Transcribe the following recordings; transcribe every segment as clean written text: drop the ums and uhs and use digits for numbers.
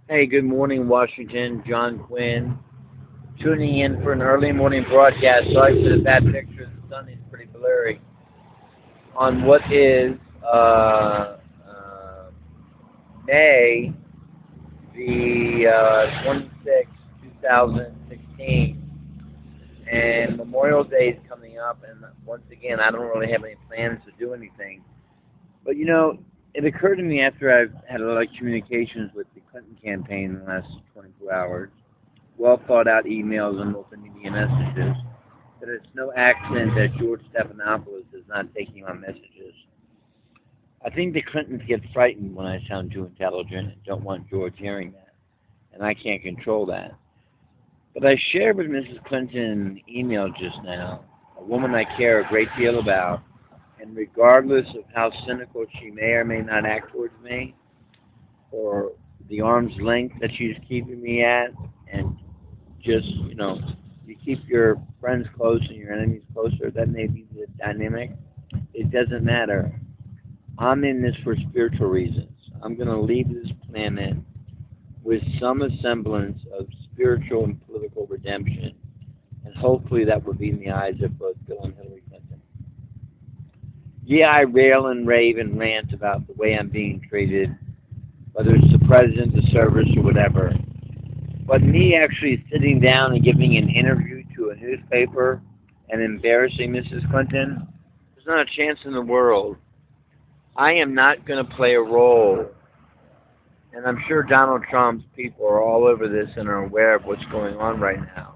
Hey, good morning, Washington. John Quinn. Tuning in for an early morning broadcast. Sorry for the bad picture. The sun is pretty blurry. On what is May the 26th, 2016. And Memorial Day is coming up. And once again, I don't really have any plans to do anything. But it occurred to me after I've had a lot of communications with the Clinton campaign in the last 24 hours, well thought out emails and multimedia messages, that it's no accident that George Stephanopoulos is not taking my messages. I think the Clintons get frightened when I sound too intelligent and don't want George hearing that, and I can't control that. But I shared with Mrs. Clinton an email just now, a woman I care a great deal about, and regardless of how cynical she may or may not act towards me, or the arm's length that she's keeping me at, and just, you keep your friends close and your enemies closer, that may be the dynamic. It doesn't matter. I'm in this for spiritual reasons. I'm going to leave this planet with some semblance of spiritual and political redemption, and hopefully that will be in the eyes of both Bill and Hillary Clinton. Yeah, I rail and rave and rant about the way I'm being treated, whether it's the president, the service, or whatever. But me actually sitting down and giving an interview to a newspaper and embarrassing Mrs. Clinton, there's not a chance in the world. I am not going to play a role, and I'm sure Donald Trump's people are all over this and are aware of what's going on right now,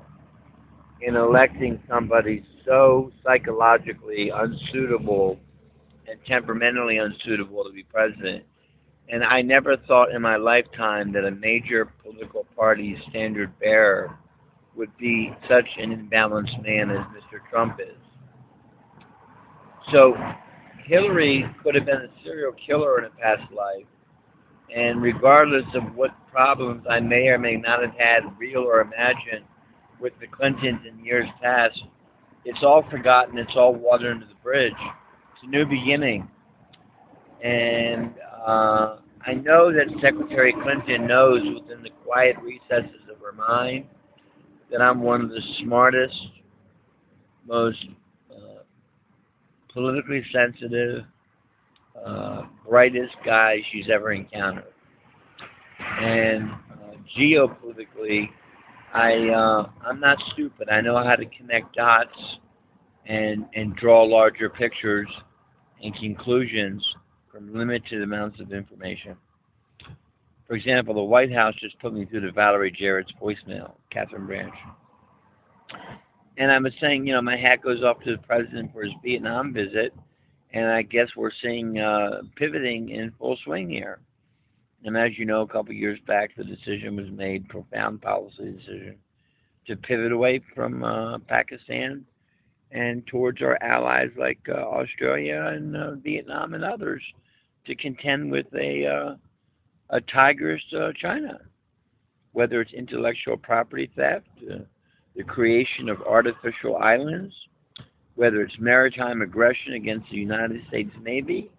in electing somebody so psychologically unsuitable and temperamentally unsuitable to be president. And I never thought in my lifetime that a major political party's standard bearer would be such an imbalanced man as Mr. Trump is. So Hillary could have been a serial killer in a past life, and regardless of what problems I may or may not have had, real or imagined, with the Clintons in years past, it's all forgotten. It's all water under the bridge. It's a new beginning. And I know that Secretary Clinton knows within the quiet recesses of her mind that I'm one of the smartest, most politically sensitive, brightest guys she's ever encountered. And geopolitically, I'm not stupid. I know how to connect dots and draw larger pictures and conclusions from limited amounts of information. For example, the White House just put me through to Valerie Jarrett's voicemail, Catherine Branch. And I was saying, my hat goes off to the president for his Vietnam visit, and I guess we're seeing pivoting in full swing here. And as you know, a couple of years back, the decision was made, profound policy decision, to pivot away from Pakistan and towards our allies like Australia and Vietnam and others to contend with a tigress China, whether it's intellectual property theft, the creation of artificial islands, whether it's maritime aggression against the United States Navy,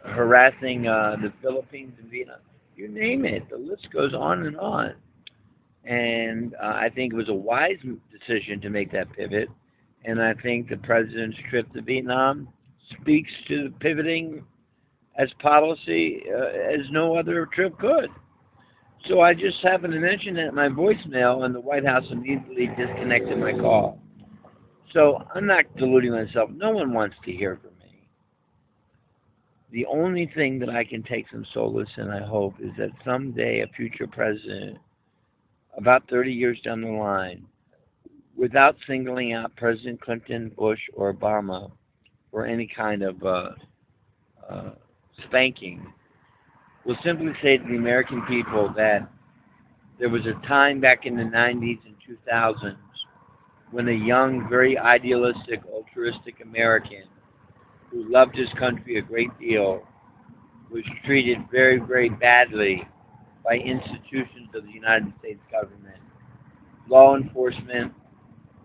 harassing the Philippines and Vietnam. You name it. The list goes on and on. And I think it was a wise decision to make that pivot. And I think the president's trip to Vietnam speaks to the pivoting as policy as no other trip could. So I just happened to mention that in my voicemail, and the White House immediately disconnected my call. So I'm not deluding myself. No one wants to hear from me. The only thing that I can take some solace in, I hope, is that someday a future president, about 30 years down the line, without singling out President Clinton, Bush, or Obama for any kind of spanking, will simply say to the American people that there was a time back in the 90s and 2000s when a young, very idealistic, altruistic American who loved his country a great deal was treated very, very badly by institutions of the United States government, law enforcement,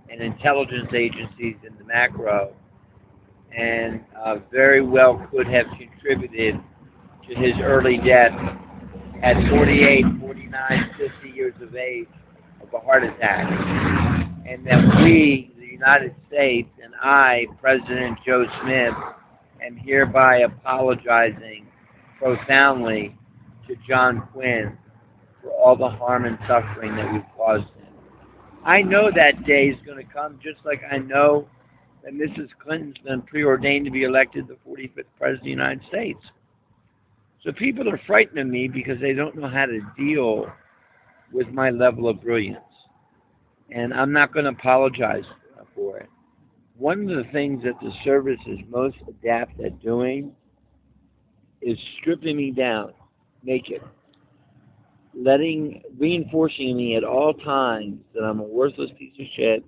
and intelligence agencies in the macro, and very well could have contributed to his early death at 48, 49, 50 years of age of a heart attack. And that we, the United States, and I, President Joe Smith, am hereby apologizing profoundly to John Quinn for all the harm and suffering that we've caused him. I know that day is going to come, just like I know that Mrs. Clinton's been preordained to be elected the 45th President of the United States. So people are frightened of me because they don't know how to deal with my level of brilliance. And I'm not going to apologize for it. One of the things that the service is most adept at doing is stripping me down naked, reinforcing me at all times that I'm a worthless piece of shit,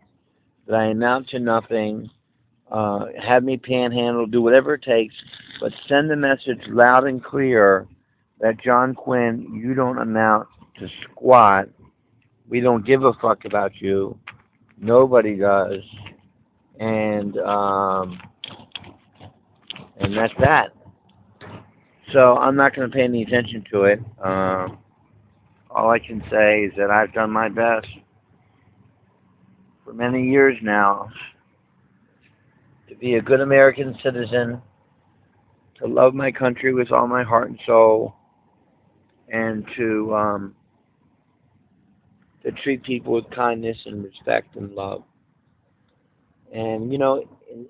that I amount to nothing, have me panhandle, do whatever it takes, but send the message loud and clear that John Quinn, you don't amount to squat. We don't give a fuck about you. Nobody does. And that's that. So I'm not going to pay any attention to it. All I can say is that I've done my best for many years now to be a good American citizen, to love my country with all my heart and soul, and to treat people with kindness and respect and love. And, you know,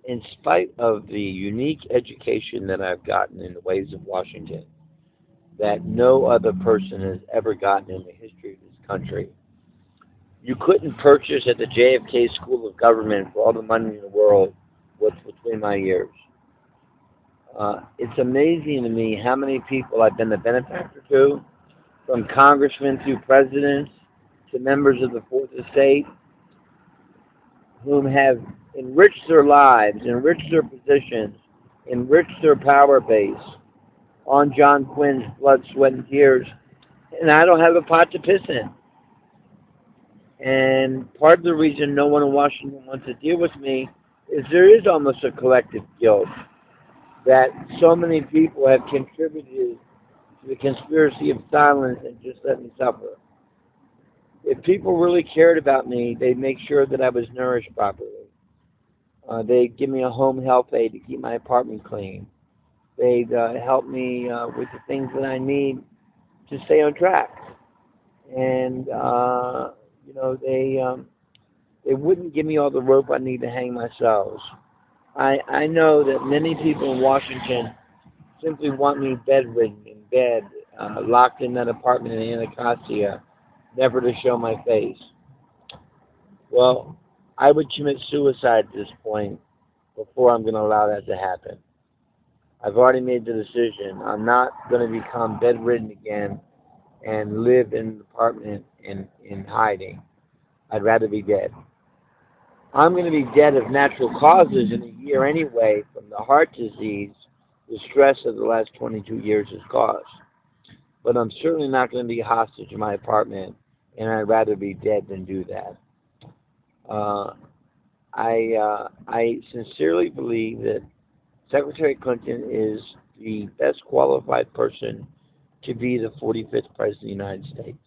in spite of the unique education that I've gotten in the ways of Washington, that no other person has ever gotten in the history of this country, you couldn't purchase at the JFK School of Government for all the money in the world what's between my ears. It's amazing to me how many people I've been the benefactor to, from congressmen to presidents to members of the Fourth Estate, whom have enriched their lives, enriched their positions, enriched their power base on John Quinn's blood, sweat, and tears, and I don't have a pot to piss in. And part of the reason no one in Washington wants to deal with me is there is almost a collective guilt that so many people have contributed to the conspiracy of silence and just let me suffer. If people really cared about me, they'd make sure that I was nourished properly. They'd give me a home health aide to keep my apartment clean. They'd help me with the things that I need to stay on track. And, you know, they wouldn't give me all the rope I need to hang myself. I know that many people in Washington simply want me bedridden in bed, locked in that apartment in Anacostia, never to show my face. Well, I would commit suicide at this point before I'm going to allow that to happen. I've already made the decision. I'm not going to become bedridden again and live in an apartment in hiding. I'd rather be dead. I'm going to be dead of natural causes in a year anyway from the heart disease the stress of the last 22 years has caused. But I'm certainly not going to be hostage in my apartment, and I'd rather be dead than do that. I sincerely believe that Secretary Clinton is the best qualified person to be the 45th President of the United States.